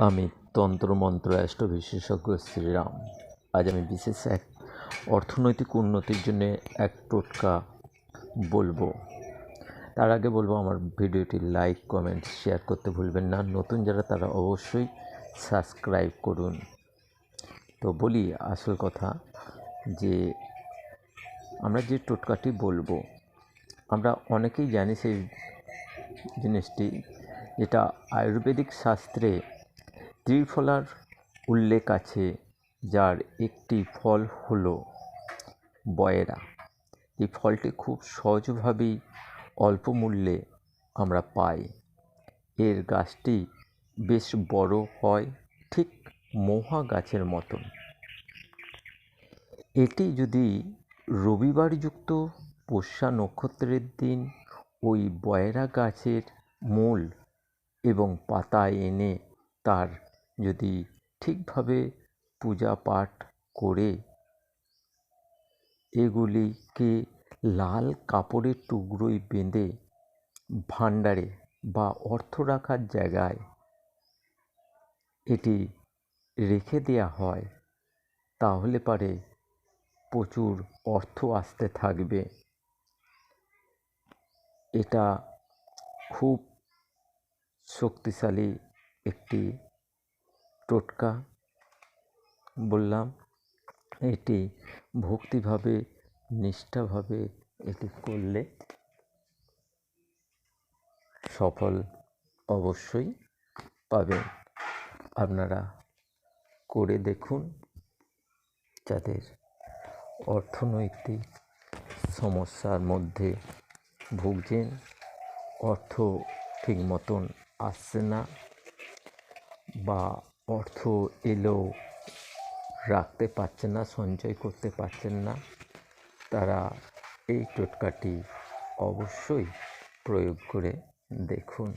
আমি তন্ত্রমন্ত্র অ্যাস্ট্রো বিশেষজ্ঞ শ্রীরাম। আজ আমি বিশেষ এক অর্থনৈতিক উন্নতির জন্য এক টোটকা বলবো। তার আগে বলবো আমার ভিডিওটি লাইক কমেন্ট শেয়ার করতে ভুলবেন না। নতুন যারা তারা অবশ্যই সাবস্ক্রাইব করুন। তো বলি আসল কথা, যে আমরা যে টোটকাটি বলবো আমরা অনেকেই জানি সেই জিনিসটি, যেটা আয়ুর্বেদিক শাস্ত্রে ত্রিফলার উল্লেখ আছে, যার একটি ফল হলো বয়রা। এই ফলটি খুব সহজভাবেই অল্প মূল্যে আমরা পাই। এর গাছটি বেশ বড় হয়, ঠিক মহুয়া গাছের মতন। এটি যদি রবিবারযুক্ত পুষ্যা নক্ষত্রের দিন ওই বয়রা গাছের মূল এবং পাতা এনে তার যদি ঠিকভাবে পূজা পাঠ করে এগুলিকে লাল কাপড়ের টুকরোয় বেঁধে ভাণ্ডারে বা অর্থ রাখার জায়গায় এটি রেখে দেওয়া হয়, তাহলে পারে প্রচুর অর্থ আসতে থাকবে। এটা খুব শক্তিশালী একটি টোটকা বললাম। এটি ভক্তিভাবে নিষ্ঠাভাবে এটি করলে সফল অবশ্যই পাবেন। আপনারা করে দেখুন। যাদের অর্থনৈতিক সমস্যার মধ্যে ভুগছেন, অর্থ ঠিক মতন আসছে না বা অর্থ এলেও রাখতে পারছেন না, সঞ্চয় করতে পারছেন না, তারা এই টোটকাটি অবশ্যই প্রয়োগ করে দেখুন।